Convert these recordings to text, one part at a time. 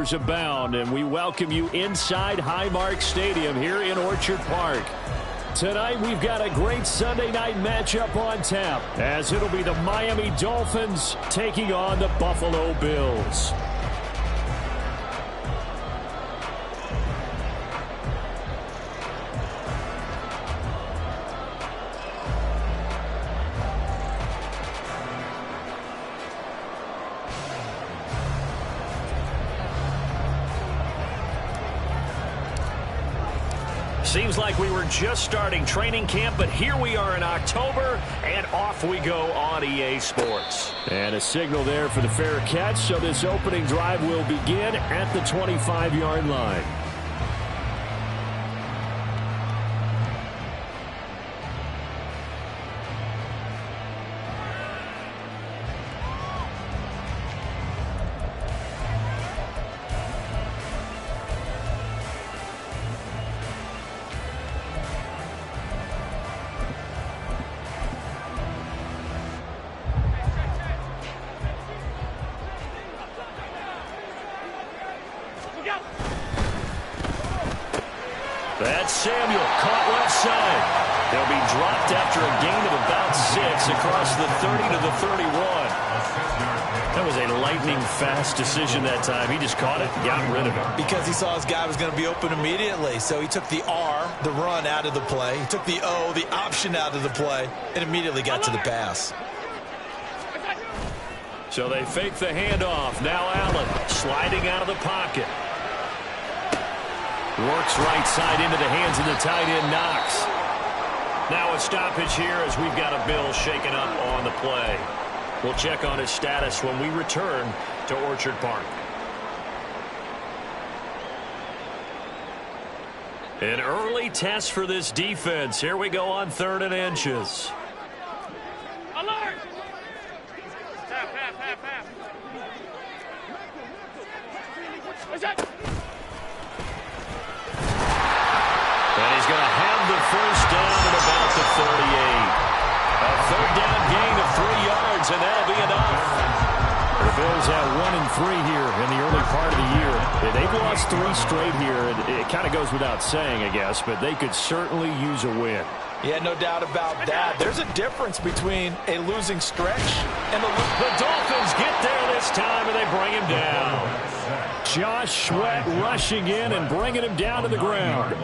rumors abound, and we welcome you inside Highmark Stadium here in Orchard Park. Tonight, we've got a great Sunday night matchup on tap, as it'll be the Miami Dolphins taking on the Buffalo Bills. Seems like we were just starting training camp, but here we are in October, and off we go on EA Sports. And a signal there for the fair catch, so this opening drive will begin at the 25-yard line. That's Samuel, caught left side. They'll be dropped after a gain of about 6 across the 30 to the 31. That was a lightning-fast decision that time. He just caught it and got rid of it. Because he saw his guy was going to be open immediately. So he took the R, the run, out of the play. He took the O, the option, out of the play, and immediately got to the pass. So they fake the handoff. Now Allen sliding out of the pocket. Works right side into the hands of the tight end, Knox. Now a stoppage here as we've got a Bill shaken up on the play. We'll check on his status when we return to Orchard Park. An early test for this defense. Here we go on 3rd and inches. Alert! Half. What's that? And he's going to have the first down at about the 38. A 3rd down gain of 3 yards, and that'll be enough. The Bills have 1-3 here in the early part of the year. They've lost 3 straight here. It kind of goes without saying, I guess, but they could certainly use a win. Yeah, no doubt about that. There's a difference between a losing stretch and the Dolphins get there this time, and they bring him down. Josh Sweat rushing in and bringing him down to the ground.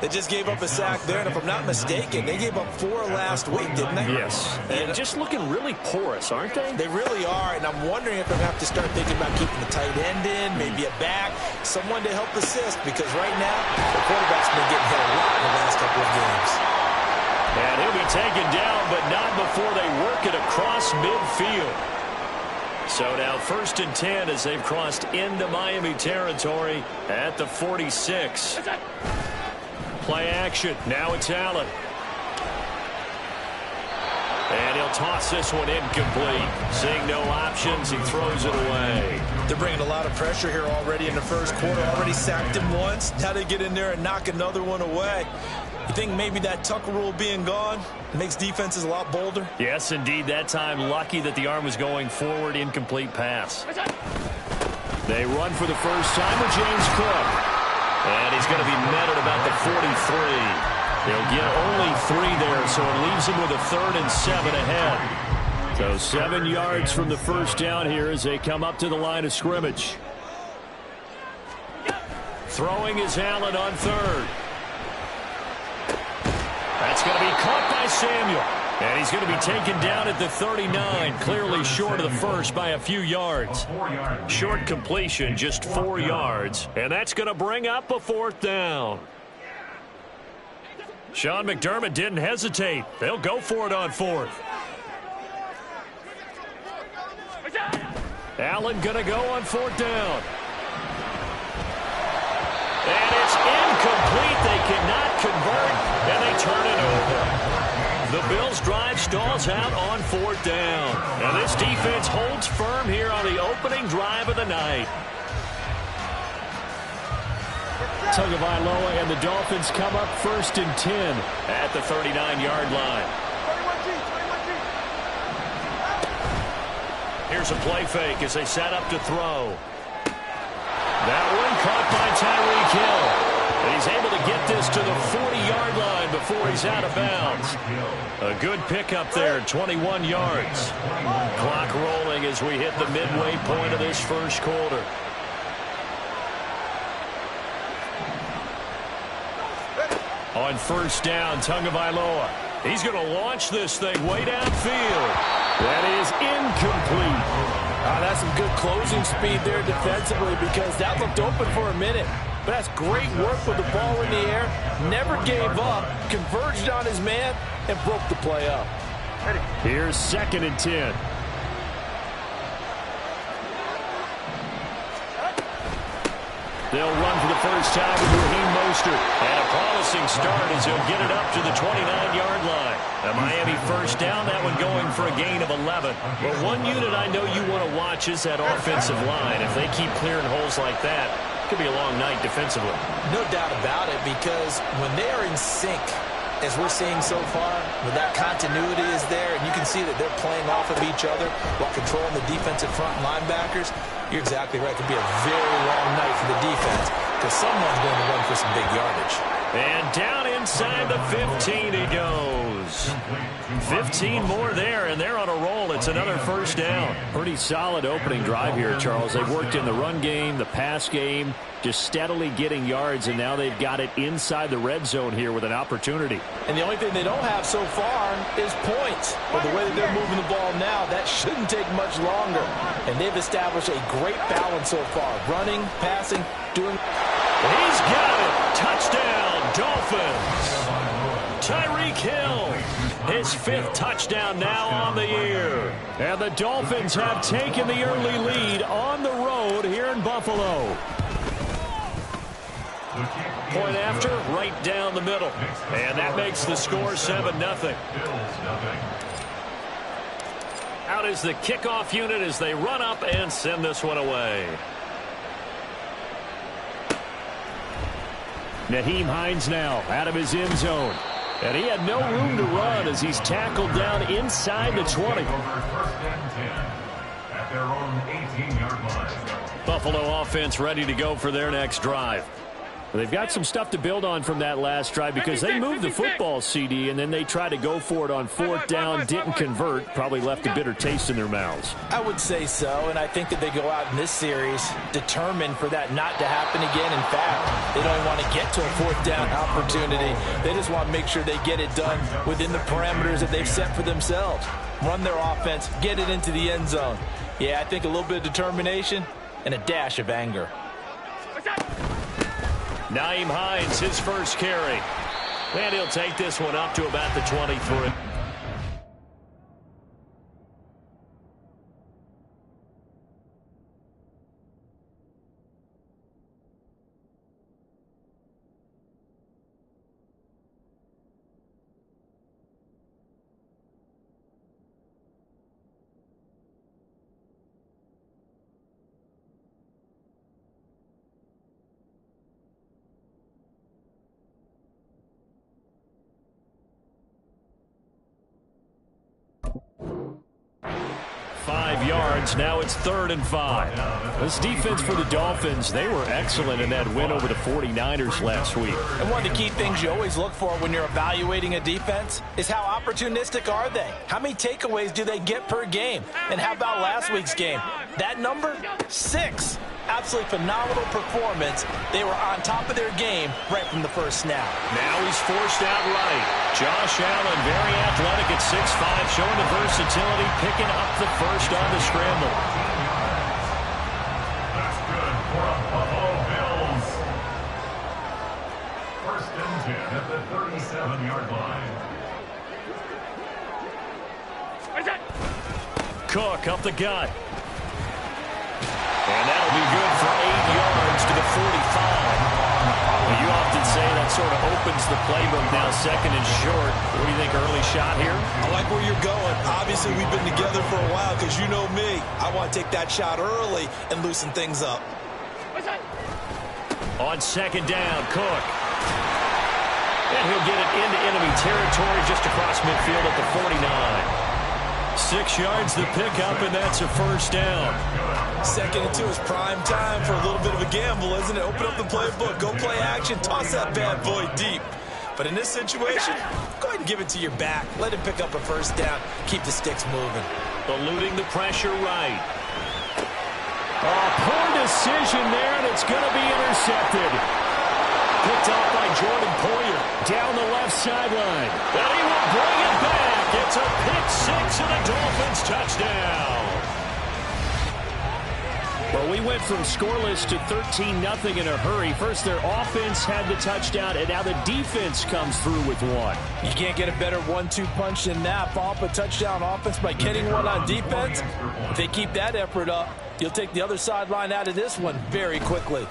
They just gave up a sack there, and if I'm not mistaken, they gave up 4 last week, didn't they? Yes. And just looking really porous, aren't they? They really are, and I'm wondering if they're going to have to start thinking about keeping the tight end in, maybe a back, someone to help assist, because right now, the quarterback's been getting hit a lot in the last couple of games. And he'll be taken down, but not before they work it across midfield. So now 1st and 10 as they've crossed into Miami territory at the 46. Play action. Now it's Allen. And he'll toss this one incomplete. Seeing no options, he throws it away. They're bringing a lot of pressure here already in the first quarter. Already sacked him once. Now they get in there and knock another one away. You think maybe that Tucker rule being gone makes defenses a lot bolder? Yes, indeed. That time, lucky that the arm was going forward. Incomplete pass. They run for the first time with James Cook. And he's going to be met at about the 43. They'll get only 3 there, so it leaves him with a 3rd and 7 ahead. So 7 yards from the first down here as they come up to the line of scrimmage. Throwing is Allen on 3rd. That's going to be caught by Samuel. And he's going to be taken down at the 39, clearly short of the first by a few yards. Short completion, just 4 yards. And that's going to bring up a 4th down. Sean McDermott didn't hesitate. They'll go for it on 4th. Allen going to go on 4th down. And it's incomplete. They cannot convert, and they turn it over. The Bills' drive stalls out on 4th down. And this defense holds firm here on the opening drive of the night. Tagovailoa and the Dolphins come up 1st and 10 at the 39-yard line. Here's a play fake as they set up to throw. caught by Tyreek Hill. And he's able to get this to the 40-yard line before he's out of bounds. A good pickup there, 21 yards. Clock rolling as we hit the midway point of this first quarter. On first down, Tagovailoa. He's going to launch this thing way downfield. That is incomplete. That's some good closing speed there defensively because that looked open for a minute. But that's great work with the ball in the air. Never gave up, converged on his man, and broke the play up. Here's 2nd and 10. They'll run for the first time with Raheem Mostert. And a promising start as he'll get it up to the 29-yard line. A Miami first down, that one going for a gain of 11. But one unit I know you want to watch is that offensive line. If they keep clearing holes like that, it could be a long night defensively. No doubt about it, because when they are in sync, as we're seeing so far, when that continuity is there, and you can see that they're playing off of each other while controlling the defensive front linebackers, you're exactly right. It could be a very long night for the defense because someone's going to run for some big yardage. And down inside the 15 he goes. 15 more there, and they're on a roll. It's another first down. Pretty solid opening drive here, Charles. They've worked in the run game, the pass game, just steadily getting yards, and now they've got it inside the red zone here with an opportunity. And the only thing they don't have so far is points. But the way that they're moving the ball now, that shouldn't take much longer. And they've established a great balance so far. Running, passing, doing... He's got it. Touchdown, Dolphins. Tyreek Hill, his 5th touchdown now on the year. And the Dolphins have taken the early lead on the road here in Buffalo. Point after, right down the middle. And that makes the score 7-0. Out is the kickoff unit as they run up and send this one away. Nyheim Hines now out of his end zone. And he had no room to run as he's tackled down inside the 20. At their own 18-yard line. Buffalo offense ready to go for their next drive. They've got some stuff to build on from that last drive because they moved the football, CD, and then they tried to go for it on 4th down, didn't convert, probably left a bitter taste in their mouths. I would say so, and I think that they go out in this series determined for that not to happen again. In fact, they don't even want to get to a 4th down opportunity. They just want to make sure they get it done within the parameters that they've set for themselves. Run their offense, get it into the end zone. Yeah, I think a little bit of determination and a dash of anger. Nyheim Hines, his first carry. And he'll take this one up to about the 23. Now it's 3rd and 5. This defense for the Dolphins, they were excellent in that win over the 49ers last week. And one of the key things you always look for when you're evaluating a defense is how opportunistic are they? How many takeaways do they get per game? And how about last week's game? That number? 6. Absolutely phenomenal performance. They were on top of their game right from the first snap. Now he's forced out right. Josh Allen, very athletic at 6'5", showing the versatility, picking up the first on the scramble. That's good for the Buffalo Bills. 1st and 10 at the 37-yard line. Cook up the gut. And that'll be good for 8 yards to the 45. You often say that sort of opens the playbook now, 2nd and short. What do you think, early shot here? I like where you're going. Obviously, we've been together for a while because you know me. I want to take that shot early and loosen things up. On 2nd down, Cook. And he'll get it into enemy territory just across midfield at the 49. 6 yards the pickup, and that's a first down. 2nd and 2 is prime time for a little bit of a gamble, isn't it? Open up the playbook, go play action, toss that bad boy deep. But in this situation, go ahead and give it to your back. Let him pick up a first down. Keep the sticks moving. Eluding the pressure right. Oh, poor decision there, and it's going to be intercepted. Picked off by Jordan Poyer down the left sideline. And he will bring it back. It's a pick six and a Dolphins touchdown. Well, we went from scoreless to 13-0 in a hurry. First, their offense had the touchdown, and now the defense comes through with one. You can't get a better 1-2 punch than that. Follow up a touchdown offense by getting one on defense. If they keep that effort up, you'll take the other sideline out of this one very quickly.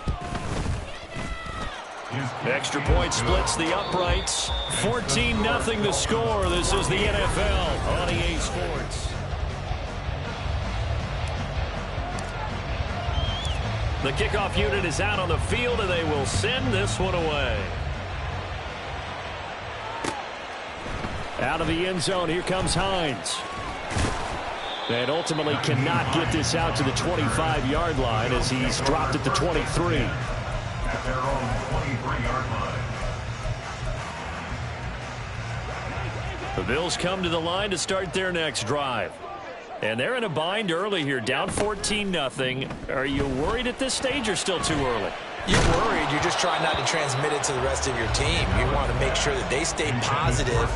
Extra point splits the uprights. 14-0 the score. This is the NFL on EA Sports. The kickoff unit is out on the field, and they will send this one away. Out of the end zone, here comes Hines. And ultimately cannot get this out to the 25-yard line as he's dropped at the 23. At their own 23-yard line. The Bills come to the line to start their next drive. And they're in a bind early here, down 14-0. Are you worried at this stage or still too early? You're worried. You're just trying not to transmit it to the rest of your team. You want to make sure that they stay positive.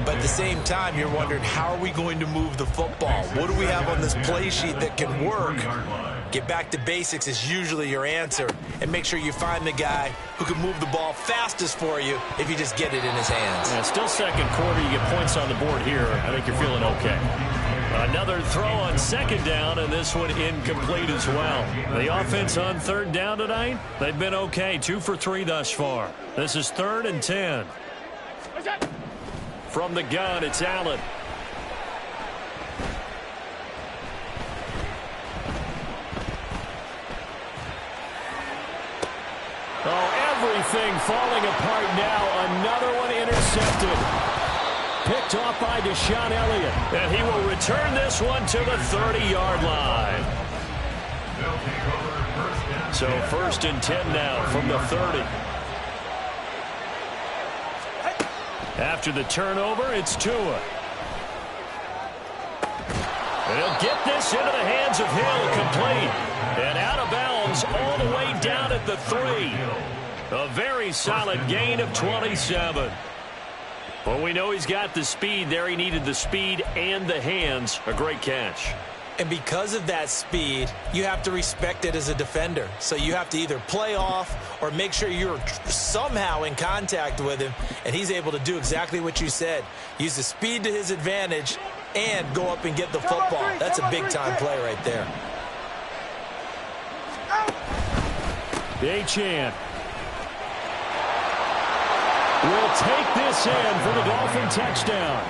But at the same time, you're wondering, how are we going to move the football? What do we have on this play sheet that can work? Get back to basics is usually your answer. And make sure you find the guy who can move the ball fastest for you if you just get it in his hands. Yeah, still second quarter. You get points on the board here. I think you're feeling okay. Another throw on second down, and this one incomplete as well. The offense on third down tonight, they've been okay. 2 for 3 thus far. This is 3rd and 10. From the gun, it's Allen. Oh, everything falling apart now. Another one intercepted. Picked off by Deshaun Elliott. And he will return this one to the 30-yard line. So 1st and 10 now from the 30. After the turnover, it's Tua. And he'll get this into the hands of Hill, complete. And out of bounds all the way down at the 3. A very solid gain of 27. Well, we know he's got the speed there. He needed the speed and the hands. A great catch. And because of that speed, you have to respect it as a defender. So you have to either play off or make sure you're somehow in contact with him. And he's able to do exactly what you said. Use the speed to his advantage and go up and get the football. That's a big-time play right there. Achane will take this in for the Dolphin touchdown.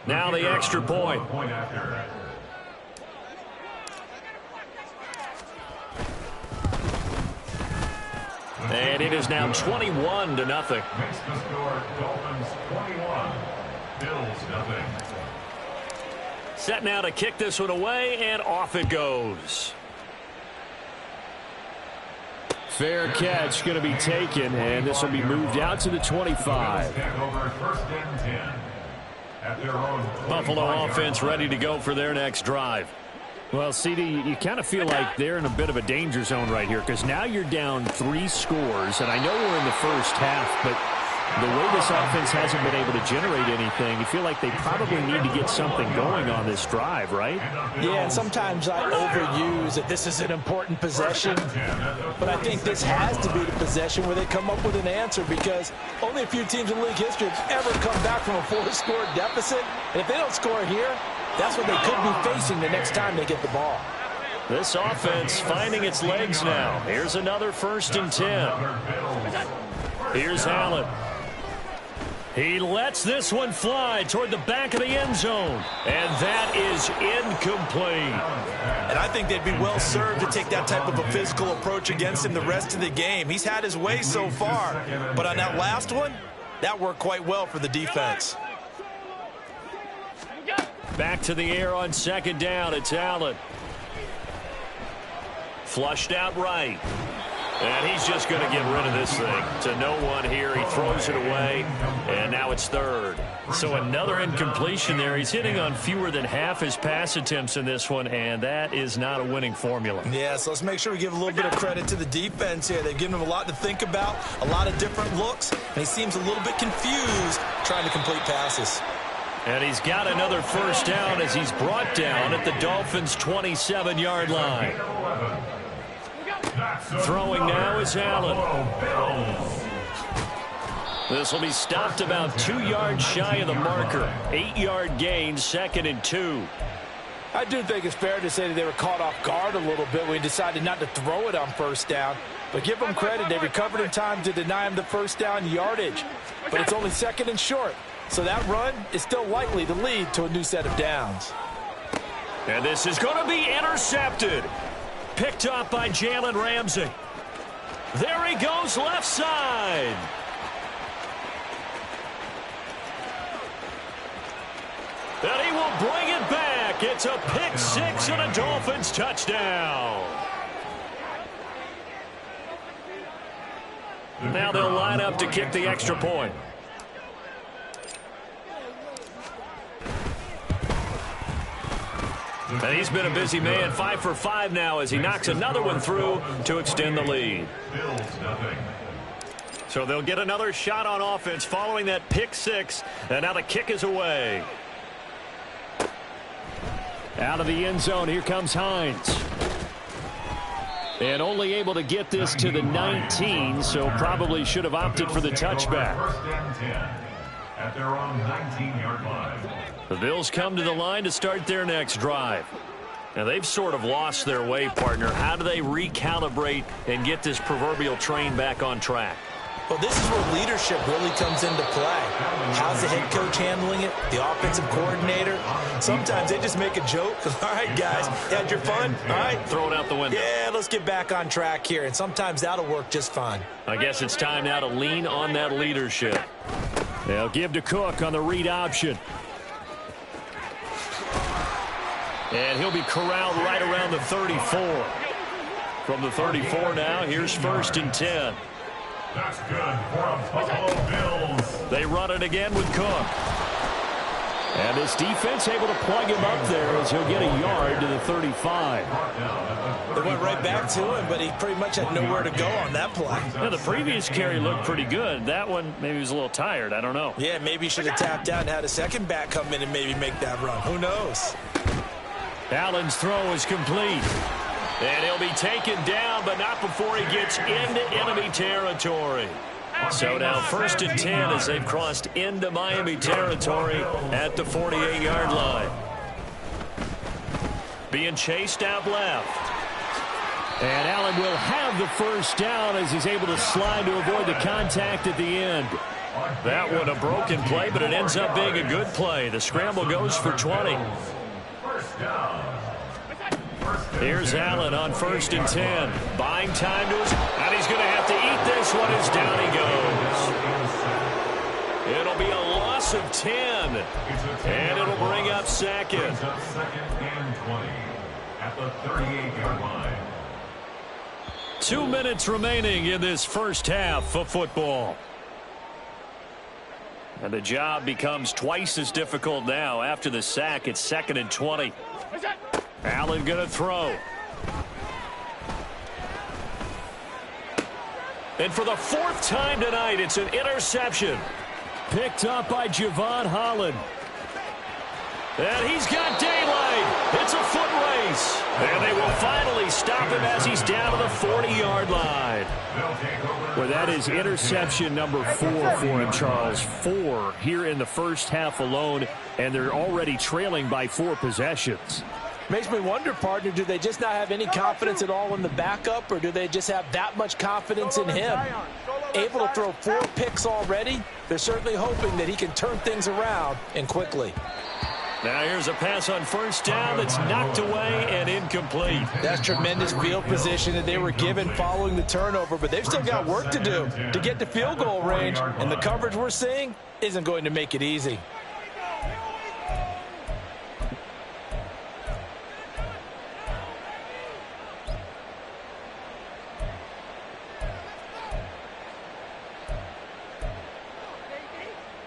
Now the extra point. And it is now 21-0. Makes the score Dolphins 21, Bills 0. Set now to kick this one away, and off it goes. Fair catch going to be taken, and this will be moved out to the 25. Buffalo offense ready to go for their next drive. Well, CD, you kind of feel like they're in a bit of a danger zone right here because now you're down 3 scores, and I know we're in the first half, but the way this offense hasn't been able to generate anything, you feel like they probably need to get something going on this drive, right? Yeah, and sometimes I overuse that this is an important possession, but I think this has to be the possession where they come up with an answer because only a few teams in league history have ever come back from a 4-score deficit, and if they don't score here, that's what they could be facing the next time they get the ball. This offense finding its legs now. Here's another 1st and 10. Here's Allen. He lets this one fly toward the back of the end zone. And that is incomplete. And I think they'd be well served to take that type of a physical approach against him the rest of the game. He's had his way so far. But on that last one, that worked quite well for the defense. Back to the air on second down. It's Allen. Flushed out right. And he's just going to get rid of this thing to no one here. He throws it away, and now it's third. So another incompletion there. He's hitting on fewer than half his pass attempts in this one, and that is not a winning formula. Yeah, so let's make sure we give a little bit of credit to the defense here. They've given him a lot to think about, a lot of different looks, and he seems a little bit confused trying to complete passes. And he's got another first down as he's brought down at the Dolphins' 27-yard line. Throwing now is Allen. This will be stopped about 2 yards shy of the marker. 8-yard gain, 2nd and 2. I do think it's fair to say that they were caught off guard a little bit when he decided not to throw it on first down. But give them credit, they recovered in time to deny him the first down yardage. But it's only 2nd and short. So that run is still likely to lead to a new set of downs. And this is going to be intercepted. Picked up by Jalen Ramsey. There he goes left side. And he will bring it back. It's a pick six and a Dolphins touchdown. Now they'll line up to kick the extra point. And he's been a busy man, 5 for 5 now as he knocks another one through to extend the lead. So they'll get another shot on offense following that pick six. And now the kick is away. Out of the end zone, here comes Hines. And only able to get this to the 19, so probably should have opted for the touchback. At their own 19-yard line. The Bills come to the line to start their next drive. Now, they've sort of lost their way, partner. How do they recalibrate and get this proverbial train back on track? Well, this is where leadership really comes into play. How's the head coach handling it? The offensive coordinator? Sometimes they just make a joke. All right, guys, had your fun? All right. Throw it out the window. Yeah, let's get back on track here. And sometimes that'll work just fine. I guess it's time now to lean on that leadership. They'll give to Cook on the read option. And he'll be corralled right around the 34. From the 34 now, here's 1st and 10. That's good for a Buffalo Bills. They run it again with Cook. And this defense able to plug him up there as he'll get a yard to the 35. They went right back to him, but he pretty much had nowhere to go on that play. Yeah, the previous carry looked pretty good. That one, maybe he was a little tired. I don't know. Yeah, maybe he should have tapped out and had a second back come in and maybe make that run. Who knows? Allen's throw is complete. And he'll be taken down, but not before he gets into enemy territory. So now 1st and 10 as they've crossed into Miami territory at the 48-yard line. Being chased out left. And Allen will have the first down as he's able to slide to avoid the contact at the end. That one a broken play, but it ends up being a good play. The scramble goes for 20. Here's Allen on 1st and 10. Buying time to his... And he's going to have to eat this one as down he goes. It'll be a loss of 10. And it'll bring up 2nd. 2nd and 20 at the 38-yard line. 2 minutes remaining in this first half of football. And the job becomes twice as difficult now. After the sack, it's 2nd and 20. Allen going to throw. And for the 4th time tonight, it's an interception. Picked up by Javon Holland. And he's got daylight. It's a foot race. And they will finally stop him as he's down to the 40-yard line. Well, that is interception number 4 for him, Charles. 4 here in the first half alone, and they're already trailing by 4 possessions. Makes me wonder, partner, do they just not have any confidence at all in the backup, or do they just have that much confidence in him? Able to throw 4 picks already, they're certainly hoping that he can turn things around and quickly. Now here's a pass on first down that's knocked away and incomplete. That's tremendous field position that they were given following the turnover, but they've still got work to do to get to field goal range, and the coverage we're seeing isn't going to make it easy.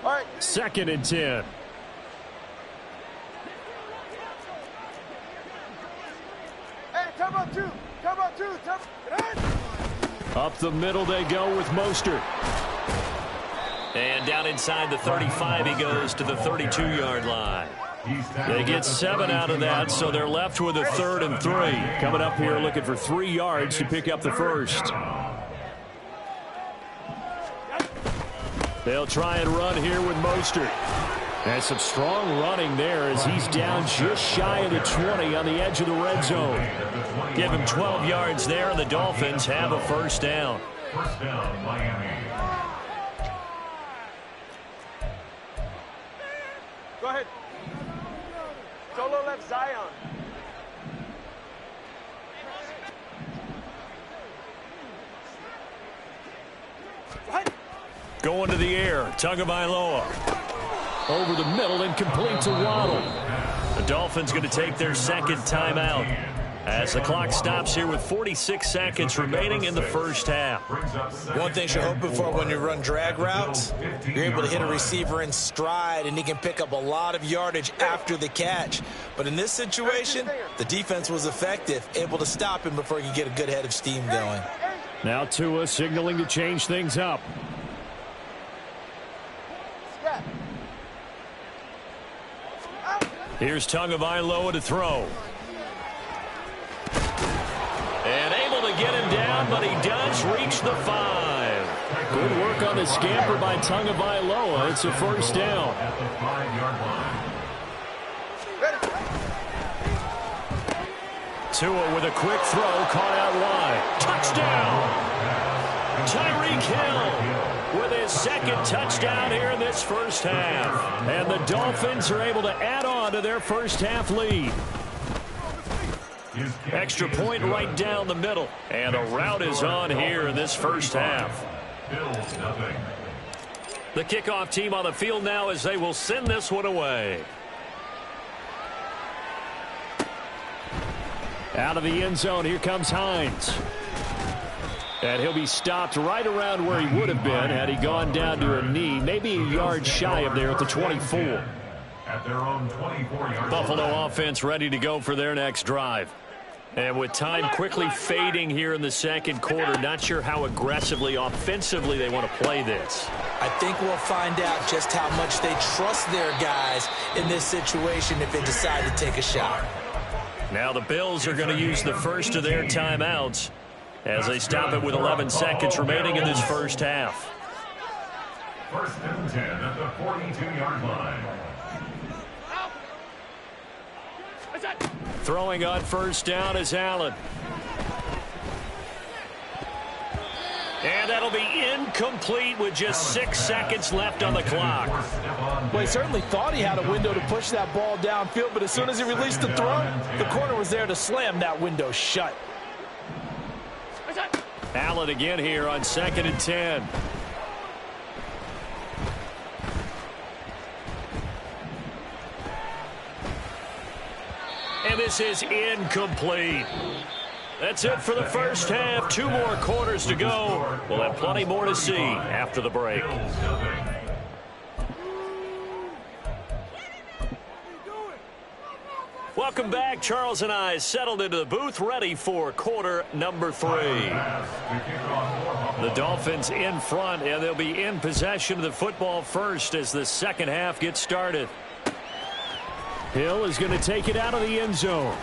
All right. 2nd and 10. Hey, come on, 2. Come on, 2. Up the middle they go with Mostert. And down inside the 35, he goes to the 32-yard line. They get 7 out of that, so they're left with a 3rd and 3. Coming up here looking for 3 yards to pick up the first. They'll try and run here with Mostert. And some strong running there as he's down just shy of the 20 on the edge of the red zone. Give him 12 yards there, and the Dolphins have a first down. First down, Miami. Go ahead. Solo left Zion. Going to the air, Tagovailoa. Over the middle and complete to Waddle. The Dolphins going to take their 2nd timeout as the clock stops here with 46 seconds remaining in the first half. One thing you're hoping for when you run drag routes, you're able to hit a receiver in stride, and he can pick up a lot of yardage after the catch. But in this situation, the defense was effective, able to stop him before he could get a good head of steam going. Now Tua signaling to change things up. Here's Tagovailoa to throw. And able to get him down, but he does reach the 5. Good work on the scamper by Tagovailoa. It's a first down. At the 5-yard line. Tua with a quick throw, caught out wide. Touchdown! Tyreek Hill with his 2nd touchdown here in this first half. And the Dolphins are able to add on to their first half lead. Extra point right down the middle. And a rout is on here in this first half. Bills, nothing. The kickoff team on the field now as they will send this one away. Out of the end zone, here comes Hines. And he'll be stopped right around where he would have been had he gone down to a knee, maybe a yard shy of there at the 24. At their own 24-yard Buffalo offense ready to go for their next drive. And with time quickly fading here in the 2nd quarter, not sure how aggressively, offensively they want to play this. I think we'll find out just how much they trust their guys in this situation if they decide to take a shot. Now the Bills are going to use the first of their timeouts as they stop it with 11 seconds remaining in this first half. 1st and 10 at the 42-yard line. Throwing on first down is Allen. And that'll be incomplete with just 6 seconds left on the clock. Well, he certainly thought he had a window to push that ball downfield, but as soon as he released the throw, the corner was there to slam that window shut. Allen again here on 2nd and 10. And this is incomplete. That's it for the first half. 2 more quarters to go. We'll have plenty more to see after the break. Welcome back. Charles and I settled into the booth, ready for quarter number 3. The Dolphins in front, and they'll be in possession of the football first as the 2nd half gets started. Hill is going to take it out of the end zone.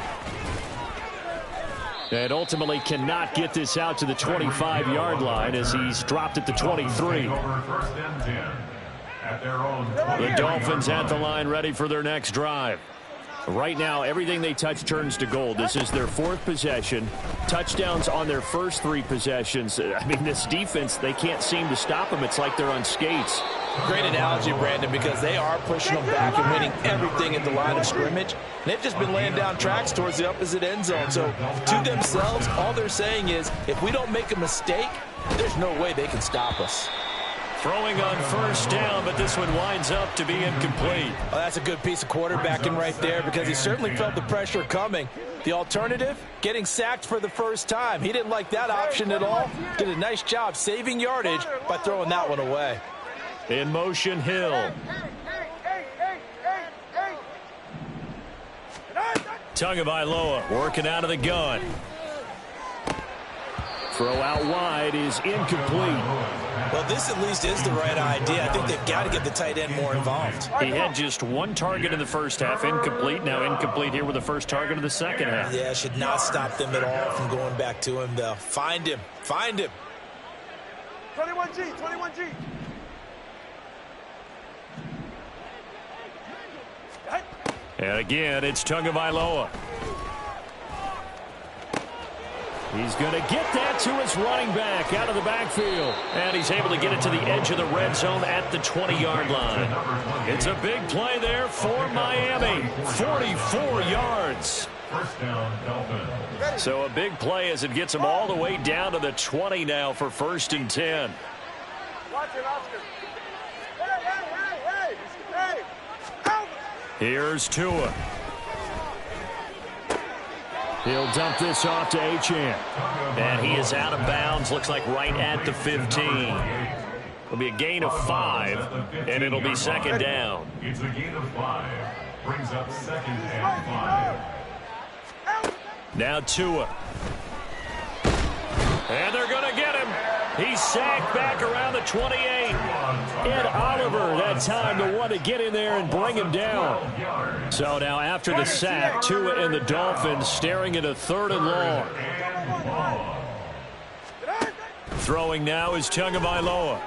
And ultimately cannot get this out to the 25-yard line as he's dropped at the 23. The Dolphins at the line ready for their next drive. Right now, everything they touch turns to gold. This is their 4th possession. Touchdowns on their first 3 possessions. I mean, this defense, they can't seem to stop them. It's like they're on skates. Great analogy, Brandon, because they are pushing them back and winning everything at the line of scrimmage. They've just been laying down tracks towards the opposite end zone. So to themselves, all they're saying is, if we don't make a mistake, there's no way they can stop us. Throwing on first down, but this one winds up to be incomplete. Well, that's a good piece of quarterbacking right there because he certainly felt the pressure coming. The alternative, getting sacked for the first time. He didn't like that option at all. Did a nice job saving yardage by throwing that one away. In motion, Hill. Tagovailoa working out of the gun. Throw out wide is incomplete. Well, this at least is the right idea. I think they've got to get the tight end more involved. He had just 1 target in the first half, incomplete. Now incomplete here with the first target of the second half. Yeah, should not stop them at all from going back to him, though. Find him. Find him. 21G, 21G. And again, it's Tagovailoa. He's going to get that to his running back out of the backfield. And he's able to get it to the edge of the red zone at the 20-yard line. It's a big play there for Miami. 44 yards. First down, Dolphins. So a big play as it gets them all the way down to the 20 now for 1st and 10. Watch it, Oscar. Hey! Out! Here's Tua. He'll dump this off to Achane. And he is out of bounds. Looks like right at the 15. It'll be a gain of 5, and it'll be second down. It's a gain of 5. Brings up 2nd and 5. Now Tua. And they're going to get him. He's sacked back around the 28. Ed Oliver, that time, the one to get in there and bring him down. So now after the sack, Tua and the Dolphins staring at a 3rd and long. Throwing now is Tagovailoa.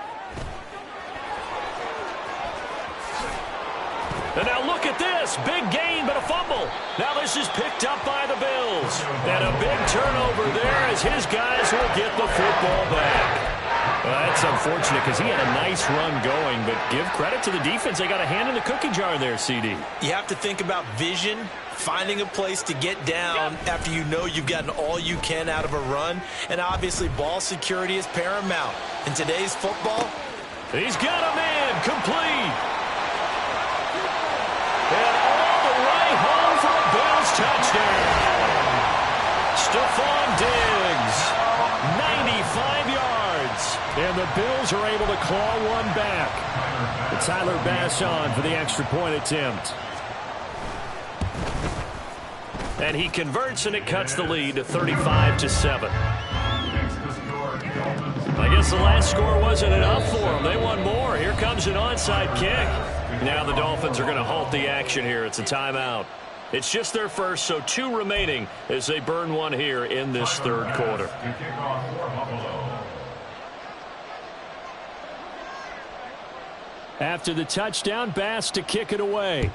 And now look at this. Big gain, but a fumble. Now this is picked up by the Bills. And a big turnover there as his guys will get the football back. Well, that's unfortunate because he had a nice run going, but give credit to the defense. They got a hand in the cookie jar there, CD. You have to think about vision, finding a place to get down after you know you've gotten all you can out of a run. And obviously ball security is paramount. In today's football, he's got a man complete. And all the way home for a Bills touchdown. Stephon Diggs, 95 yards. And the Bills are able to claw one back. Tyler Bass on for the extra point attempt. And he converts, and it cuts the lead to 35-7. I guess the last score wasn't enough for them. They won more. Here comes an onside kick. Now the Dolphins are going to halt the action here. It's a timeout. It's just their first, so 2 remaining as they burn one here in this 3rd quarter. After the touchdown, Bass to kick it away.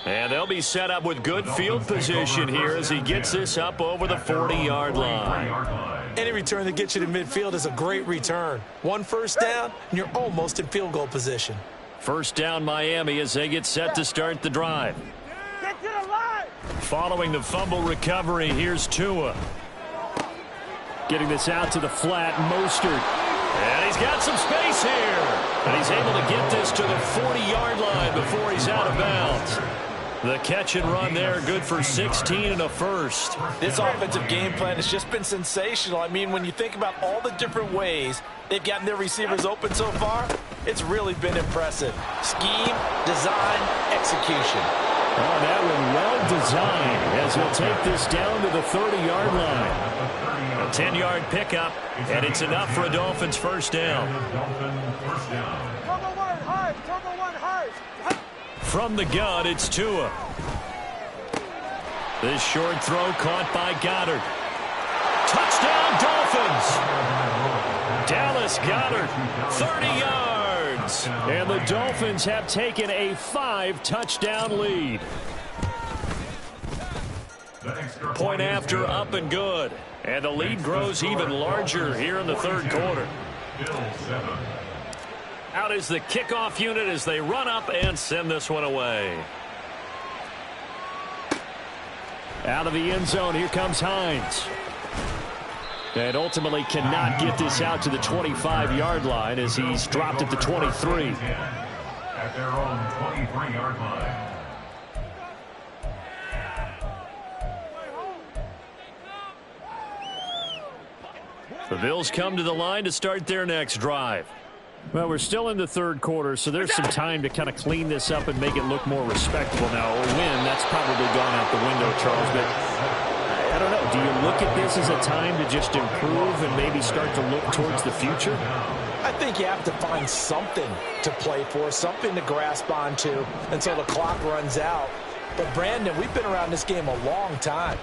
And they'll be set up with good field position here as he gets this up over the 40-yard line. any return that gets you to midfield is a great return. 1 first down, and you're almost in field goal position. First down Miami as they get set to start the drive. Following the fumble recovery, here's Tua. Getting this out to the flat, Mostert. And he's got some space here. And he's able to get this to the 40-yard line before he's out of bounds. The catch and run there, good for 16 and a first. This offensive game plan has just been sensational. I mean, when you think about all the different ways they've gotten their receivers open so far, it's really been impressive. Scheme, design, execution. Oh, that one well designed as he'll take this down to the 30-yard line. A 10-yard pickup, and it's enough for a Dolphins first down. From the gun, it's Tua. This short throw caught by Goddard. Touchdown, Dolphins! Dallas Goddard, 30 yards. is. And the Dolphins have taken a 5-touchdown lead. Point after, up and good. And the lead grows even larger here in the third quarter. Out is the kickoff unit as they run up and send this one away. Out of the end zone, here comes Hines. And ultimately cannot get this out to the 25-yard line as he's dropped at the 23. At their own 23-yard line. The Bills come to the line to start their next drive. Well, we're still in the third quarter, so there's some time to kind of clean this up and make it look more respectable now. A win, that's probably gone out the window, Charles, but I don't know. Do you look at this as a time to just improve and maybe start to look towards the future? I think you have to find something to play for, something to grasp onto until the clock runs out. But, Brandon, we've been around this game a long time.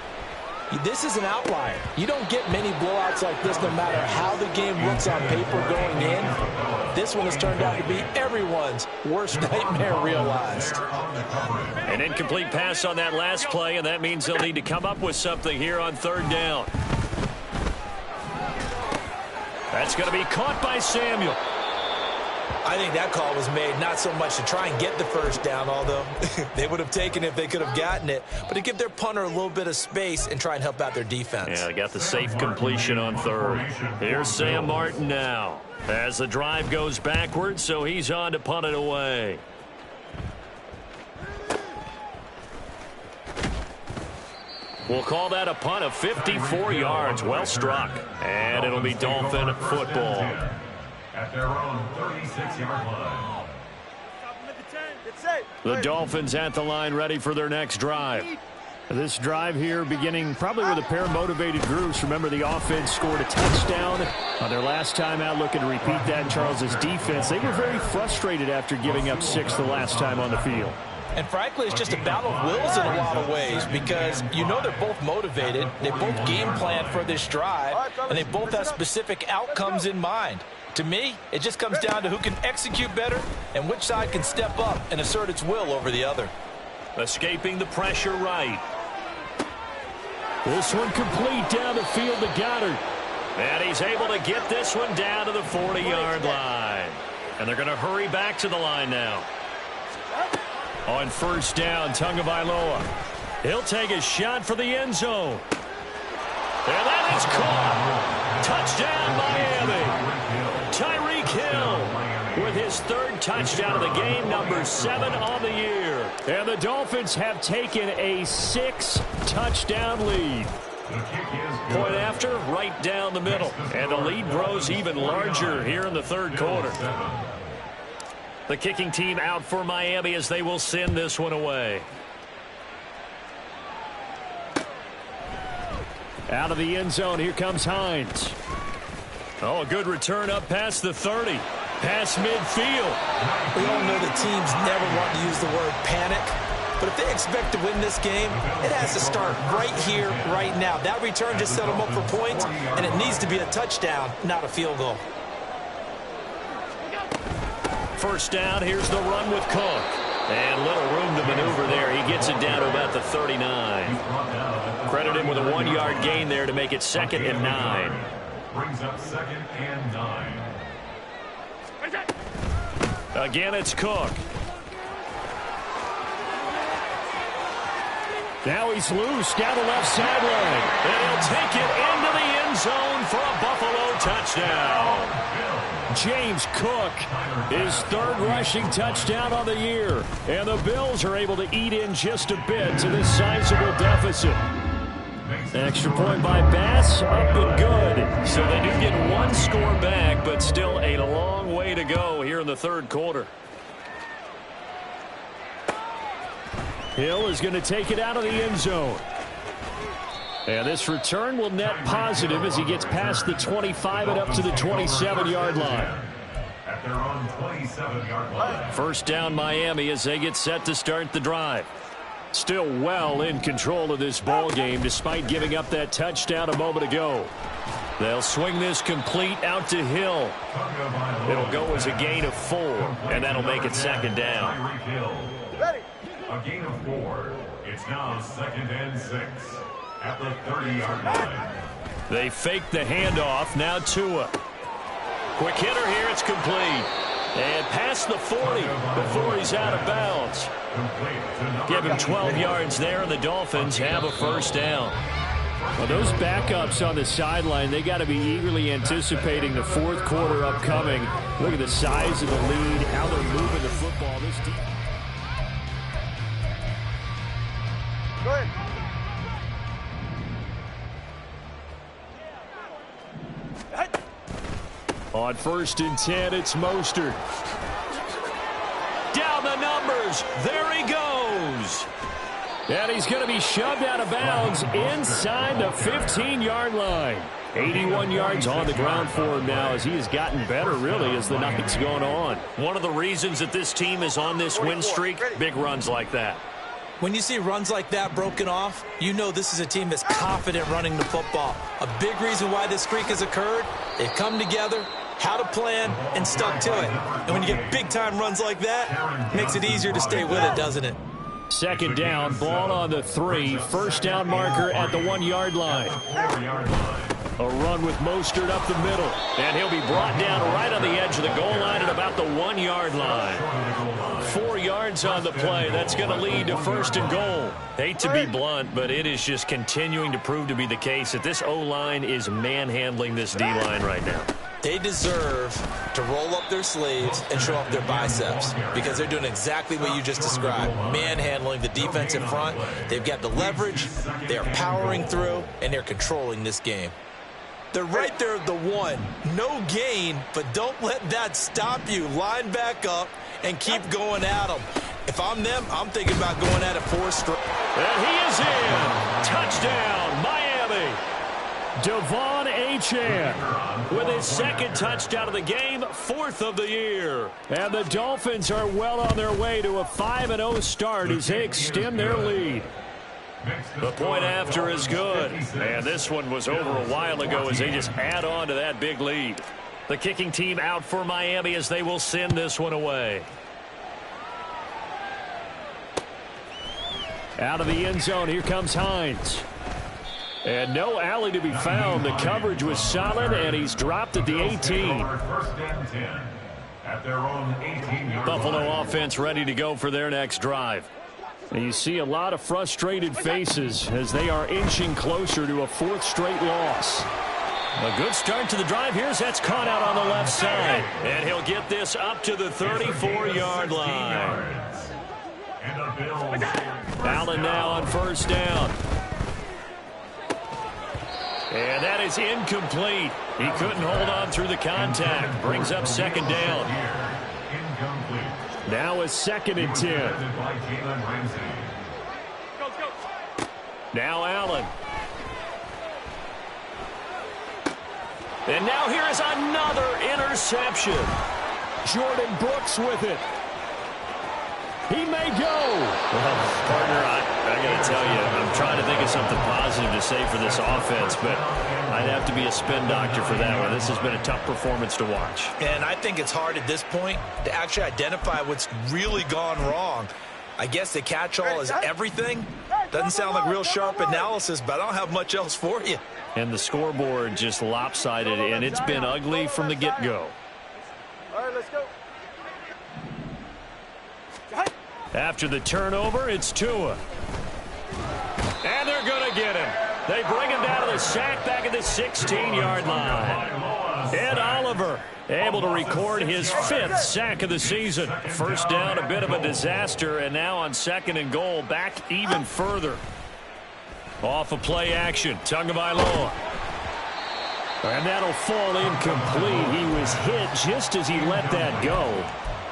This is an outlier. You don't get many blowouts like this no matter how the game looks on paper going in. This one has turned out to be everyone's worst nightmare realized. An incomplete pass on that last play, and that means they'll need to come up with something here on third down. That's going to be caught by Samuel. I think that call was made not so much to try and get the first down, although they would have taken it if they could have gotten it, but to give their punter a little bit of space and try and help out their defense. Yeah, they got the safe completion on third. Here's Sam Martin now as the drive goes backwards, so he's on to punt it away. We'll call that a punt of 54 yards. Well struck. And it'll be Dolphin football. At their own 36-yard line. The Dolphins at the line ready for their next drive. This drive here beginning probably with a pair of motivated groups. Remember, the offense scored a touchdown on their last time out. Looking to repeat that in Charles's defense. They were very frustrated after giving up 6 the last time on the field. And frankly, it's just a battle of wills in a lot of ways because you know they're both motivated. They both game plan for this drive, and they both have specific outcomes in mind. To me, it just comes down to who can execute better and which side can step up and assert its will over the other. Escaping the pressure right. This one complete down the field to Goddard. And he's able to get this one down to the 40-yard line. And they're going to hurry back to the line now. On first down, Tagovailoa. He'll take a shot for the end zone. And that is caught. Touchdown, Miami. Tyreek Hill with his third touchdown of the game, number 7 on the year. And the Dolphins have taken a 6-touchdown lead. Point after, right down the middle. And the lead grows even larger here in the third quarter. The kicking team out for Miami as they will send this one away. Out of the end zone, here comes Hines. Oh, a good return up past the 30. Past midfield. We all know that teams never want to use the word panic, but if they expect to win this game, it has to start right here, right now. That return just set them up for points, and it needs to be a touchdown, not a field goal. First down, here's the run with Cook. And little room to maneuver there. He gets it down to about the 39. Credit him with a 1-yard gain there to make it 2nd and 9. Brings up 2nd and 9. Again, it's Cook. Now he's loose down the left sideline. And he'll take it into the end zone for a Buffalo touchdown. James Cook, his 3rd rushing touchdown on the year. And the Bills are able to eat in just a bit to this sizable deficit. Extra point by Bass, up and good. So they do get 1 score back, but still a long way to go here in the third quarter. Hill is going to take it out of the end zone. And this return will net positive as he gets past the 25 and up to the 27-yard line. At their own 27-yard line. First down, Miami, as they get set to start the drive. Still well in control of this ball game despite giving up that touchdown a moment ago. They'll swing this complete out to Hill. It'll go as a gain of 4, and that'll make it second down. Ready. A gain of 4. It's now 2nd and 6 at the 30-yard line. They fake the handoff. Now Tua. Quick hitter here. It's complete. And past the 40 before he's out of bounds. Give him 12 yards there, and the Dolphins have a first down. Well, those backups on the sideline, they got to be eagerly anticipating the fourth quarter upcoming. Look at the size of the lead, how they're moving the football. This Go ahead. On 1st and 10, it's Mostert. Down the numbers. There he goes. And he's going to be shoved out of bounds inside the 15-yard line. 81 yards on the ground for him now as he has gotten better, really, as the night's gone on. One of the reasons that this team is on this win streak, big runs like that. When you see runs like that broken off, you know this is a team that's confident running the football. A big reason why this streak has occurred, they've come together, had a plan, and stuck to it. And when you get big-time runs like that, it makes it easier to stay with it, doesn't it? Second down, ball on the 3. First down marker at the 1-yard line. A run with Mostert up the middle. And he'll be brought down right on the edge of the goal line at about the 1-yard line. 4 yards on the play. That's going to lead to 1st and goal. Hate to be blunt, but it is just continuing to prove to be the case that this O-line is manhandling this D-line right now. They deserve to roll up their sleeves and show up their biceps because they're doing exactly what you just described, manhandling the defensive front. They've got the leverage, they're powering through, and they're controlling this game. They're right there at the 1. No gain, but don't let that stop you. Line back up and keep going at them. If I'm them, I'm thinking about going at it 4 straight. And he is in. Touchdown, Miami. Devon Achane with his 2nd touchdown of the game, 4th of the year. And the Dolphins are well on their way to a 5-0 start as they extend their lead. The point after is good. And this one was over a while ago as they just add on to that big lead. The kicking team out for Miami as they will send this one away. Out of the end zone, here comes Hines. And no alley to be found. The coverage was solid, and he's dropped at the 18. Buffalo offense ready to go for their next drive. And you see a lot of frustrated faces as they are inching closer to a 4th straight loss. A good start to the drive. Here's that's caught out on the left side. And he'll get this up to the 34-yard line. Allen now on 1st down. And that is incomplete. He couldn't hold on through the contact. Brings up 2nd down. Now a 2nd and 10. Now Allen. And now here is another interception. Jordan Brooks with it. He may go. Well, partner, I got to tell you, I'm trying to think of something positive to say for this offense, but I'd have to be a spin doctor for that one. This has been a tough performance to watch. And I think it's hard at this point to actually identify what's really gone wrong. I guess the catch-all is everything. Doesn't sound like real sharp analysis, but I don't have much else for you. And the scoreboard just lopsided, and it's been ugly from the get-go. All right, let's go. After the turnover, it's Tua. And they're going to get him. They bring him down to the sack back at the 16-yard line. Ed Oliver able to record his 5th sack of the season. First down, a bit of a disaster, and now on 2nd and goal, back even further. Off of play action, Tagovailoa. And that'll fall incomplete. He was hit just as he let that go.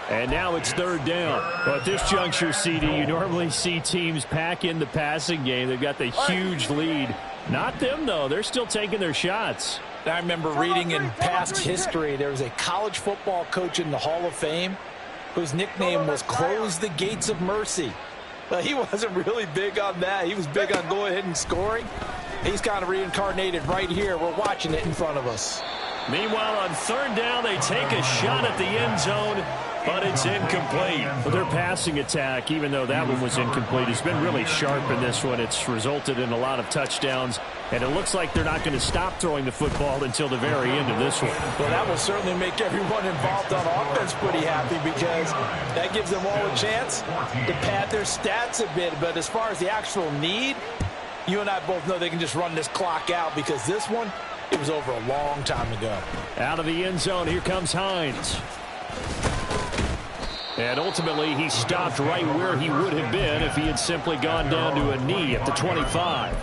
And now it's 3rd down. Well, at this juncture, CD, you normally see teams pack in the passing game. They've got the huge lead. Not them, though. They're still taking their shots. I remember reading in past history, there was a college football coach in the Hall of Fame whose nickname was Close the Gates of Mercy. Well, he wasn't really big on that. He was big on going ahead and scoring. He's kind of reincarnated right here. We're watching it in front of us. Meanwhile, on third down, they take a shot at the end zone, but it's incomplete. Well, their passing attack, even though that one was incomplete, has been really sharp in this one. It's resulted in a lot of touchdowns, and it looks like they're not going to stop throwing the football until the very end of this one. Well, that will certainly make everyone involved on offense pretty happy because that gives them all a chance to pad their stats a bit. But as far as the actual need, you and I both know they can just run this clock out because this one, it was over a long time ago. Out of the end zone, here comes Hines. And ultimately, he stopped right where he would have been if he had simply gone down to a knee at the 25.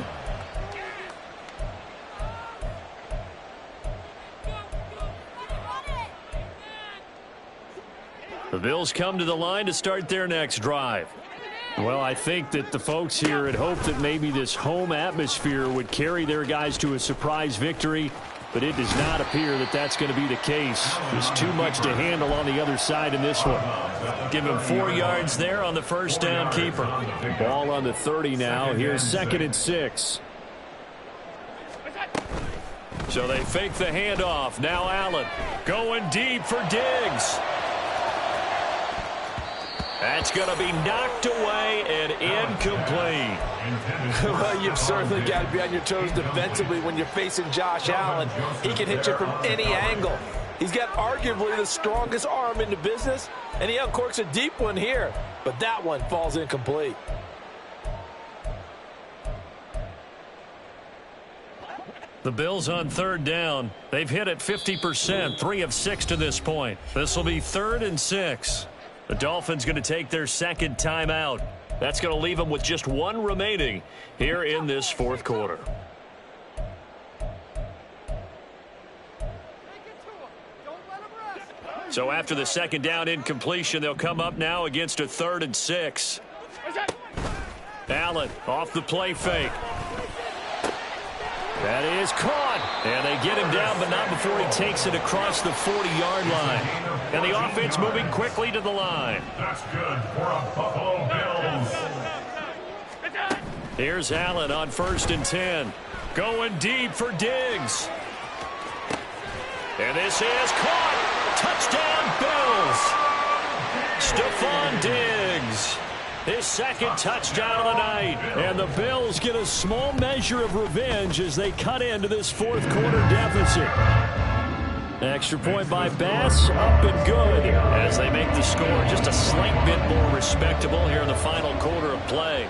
The Bills come to the line to start their next drive. Well, I think that the folks here had hoped that maybe this home atmosphere would carry their guys to a surprise victory, but it does not appear that that's going to be the case. There's too much to handle on the other side in this one. Give him 4 yards there on the first down keeper. Ball on the 30 now. Here's 2nd and 6. So they fake the handoff. Now Allen going deep for Diggs. That's going to be knocked away and incomplete. Well, you've certainly got to be on your toes defensively when you're facing Josh Allen. He can hit you from any angle. He's got arguably the strongest arm in the business, and he uncorks a deep one here. But that one falls incomplete. The Bills on third down. They've hit it 50%, 3 of 6 to this point. This will be 3rd and 6. The Dolphins going to take their second timeout. That's going to leave them with just 1 remaining here in this 4th quarter. So after the second down incompletion, they'll come up now against a 3rd and 6. Allen off the play fake. That is caught. And they get him down, but not before he takes it across the 40-yard line. And the offense moving quickly to the line. That's good for a Buffalo Bills. Here's Allen on 1st and 10. Going deep for Diggs. And this is caught. Touchdown, Bills. Stephon Diggs. His 2nd touchdown of the night. And the Bills get a small measure of revenge as they cut into this 4th quarter deficit. Extra point by Bass, up and good. As they make the score just a slight bit more respectable here in the final quarter of play.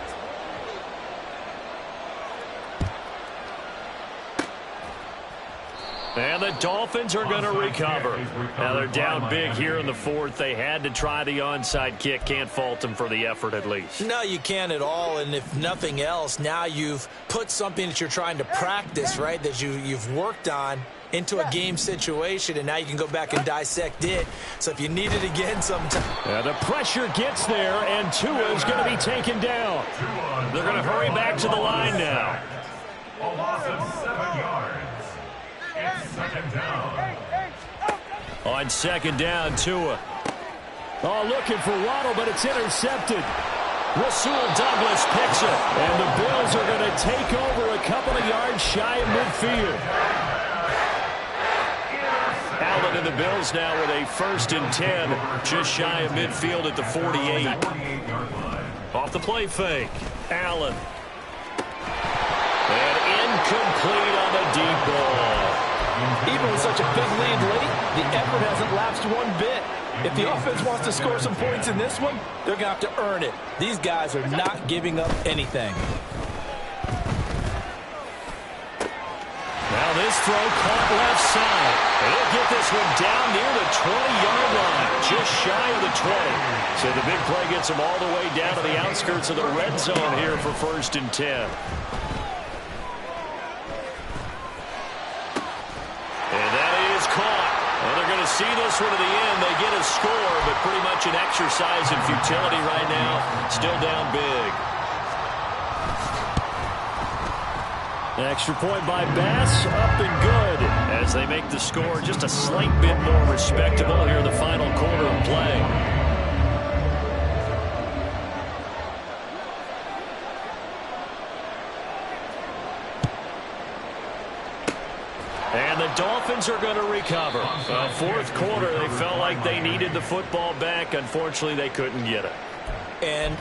And the Dolphins are going to recover. Now they're down big here in the 4th. They had to try the onside kick. Can't fault them for the effort at least. No, you can't at all. And if nothing else, now you've put something that you're trying to practice, right, that you've worked on into a game situation, and now you can go back and dissect it. So if you need it again sometime. The pressure gets there, and Tua is going to be taken down. They're going to hurry back to the line now. A loss of 7 yards. It's 2nd down. On 2nd down, Tua. Oh, looking for Waddle, but it's intercepted. Rasul Douglas picks it, and the Bills are going to take over a couple of yards shy of midfield. Allen and the Bills now with a 1st and 10, just shy of midfield at the 48. Off the play fake, Allen. And incomplete on the deep ball. Even with such a big lead late, the effort hasn't lapsed one bit. If the offense wants to score some points in this one, they're going to have to earn it. These guys are not giving up anything. Now this throw caught left side. They'll get this one down near the 20-yard line, just shy of the 20. So the big play gets them all the way down to the outskirts of the red zone here for 1st and 10. And that is caught. Well, they're going to see this one to the end. They get a score, but pretty much an exercise in futility right now. Still down big. Extra point by Bass, up and good. As they make the score just a slight bit more respectable here in the final quarter of play. And the Dolphins are going to recover. Fourth quarter, they felt like they needed the football back. Unfortunately, they couldn't get it. And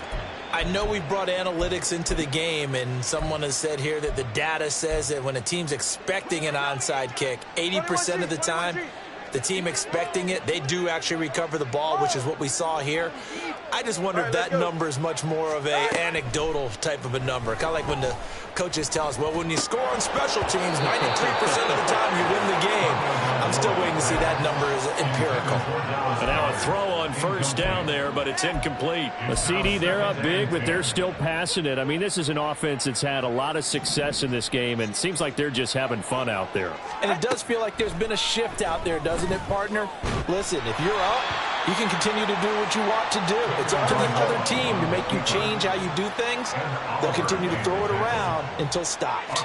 I know we brought analytics into the game, and someone has said here that the data says that when a team's expecting an onside kick, 80% of the time, the team expecting it, they do actually recover the ball, which is what we saw here. I just wonder if that number is much more of a anecdotal type of a number. Kind of like when the coaches tell us, well, when you score on special teams, 93% of the time you win the game. I'm still waiting to see that number is empirical. And now a throw on first down there, but it's incomplete. A CD, they're up big, but they're still passing it. I mean, this is an offense that's had a lot of success in this game, and it seems like they're just having fun out there. And it does feel like there's been a shift out there, doesn't it, partner? Listen, if you're up, you can continue to do what you want to do. It's up to the other team to make you change how you do things. They'll continue to throw it around until stopped.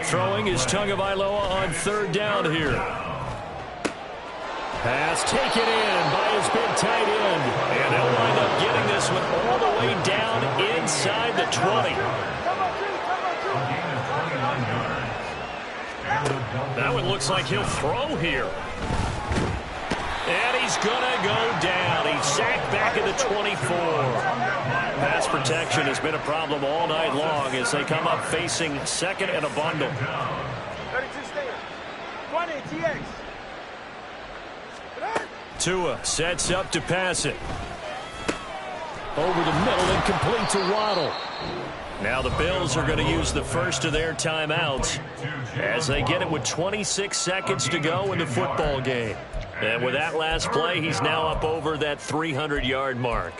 Throwing is Tagovailoa on third down here. Pass taken in by his big tight end. And they'll wind up getting this one all the way down inside the 20. That one looks like he'll throw here. And he's going to go down. He's sacked back at the 24. Pass protection has been a problem all night long as they come up facing second and a bundle. 32 stand. 20 TX. Tua sets up to pass it. Over the middle and complete to Waddle. Now the Bills are going to use the first of their timeouts as they get it with 26 seconds to go in the football game. And with that last play, he's now up over that 300-yard mark.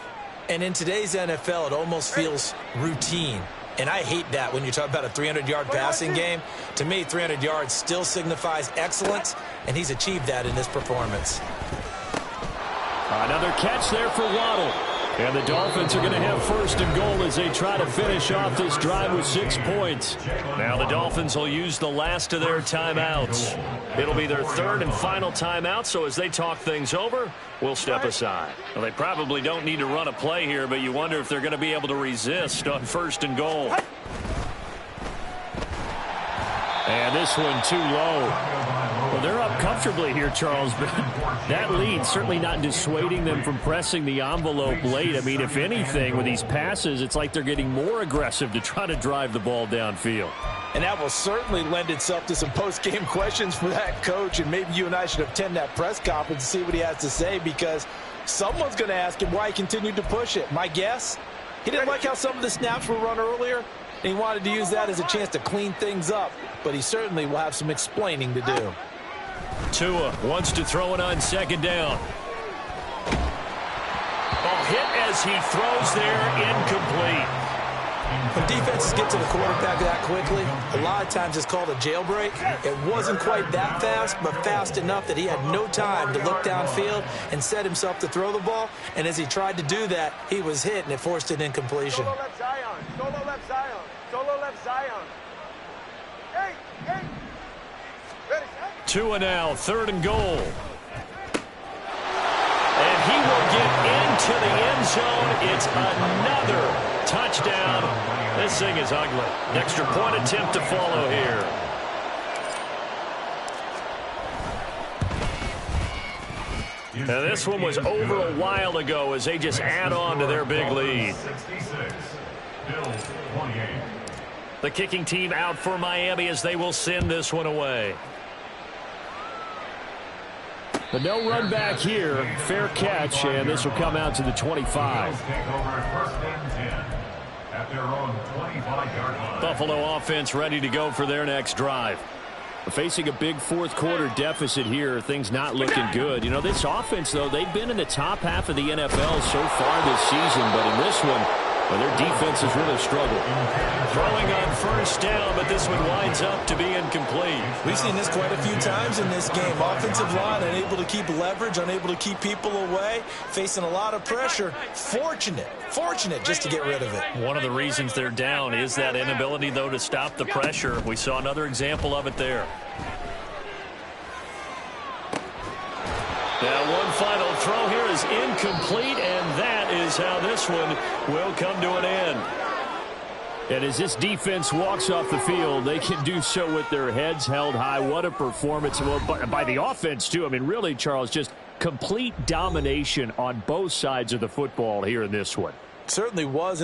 And in today's NFL, it almost feels routine. And I hate that when you talk about a 300-yard passing game. To me, 300 yards still signifies excellence, and he's achieved that in this performance. Another catch there for Waddle. And the Dolphins are going to have first and goal as they try to finish off this drive with 6 points. Now the Dolphins will use the last of their timeouts. It'll be their third and final timeout, so as they talk things over, we'll step aside. Well, they probably don't need to run a play here, but you wonder if they're going to be able to resist on first and goal. And this one too low. Well, they're up comfortably here, Charles, but that lead certainly not dissuading them from pressing the envelope late. I mean, if anything, with these passes, it's like they're getting more aggressive to try to drive the ball downfield. And that will certainly lend itself to some post-game questions for that coach, and maybe you and I should attend that press conference and see what he has to say, because someone's going to ask him why he continued to push it. My guess, he didn't like how some of the snaps were run earlier, and he wanted to use that as a chance to clean things up, but he certainly will have some explaining to do. Tua wants to throw it on second down. Oh, hit as he throws there, incomplete. When defenses get to the quarterback that quickly, a lot of times it's called a jailbreak. It wasn't quite that fast, but fast enough that he had no time to look downfield and set himself to throw the ball. And as he tried to do that, he was hit, and it forced an incompletion. Solo left Zion. Solo left Zion. Solo left Zion. Hey, hey. Ready, set. Tua now, third and goal. And he will get into the end zone. It's another touchdown. This thing is ugly. Extra point attempt to follow here. Now this one was over a while ago as they just add on to their big lead. The kicking team out for Miami as they will send this one away. But no run back here. Fair catch, and this will come out to the 25. Buffalo offense ready to go for their next drive. Facing a big fourth quarter deficit here, things not looking good. You know, this offense, though, they've been in the top half of the NFL so far this season, but in this one, well, their defense has really struggled. Throwing on first down, but this one winds up to be incomplete. We've seen this quite a few times in this game. Offensive line unable to keep leverage, unable to keep people away, facing a lot of pressure. Fortunate just to get rid of it. One of the reasons they're down is that inability, though, to stop the pressure. We saw another example of it there. Now one final throw here is incomplete, and that is how this one will come to an end. And as this defense walks off the field, they can do so with their heads held high. What a performance. Well, by the offense, too. I mean, really, Charles, just complete domination on both sides of the football here in this one. Certainly was.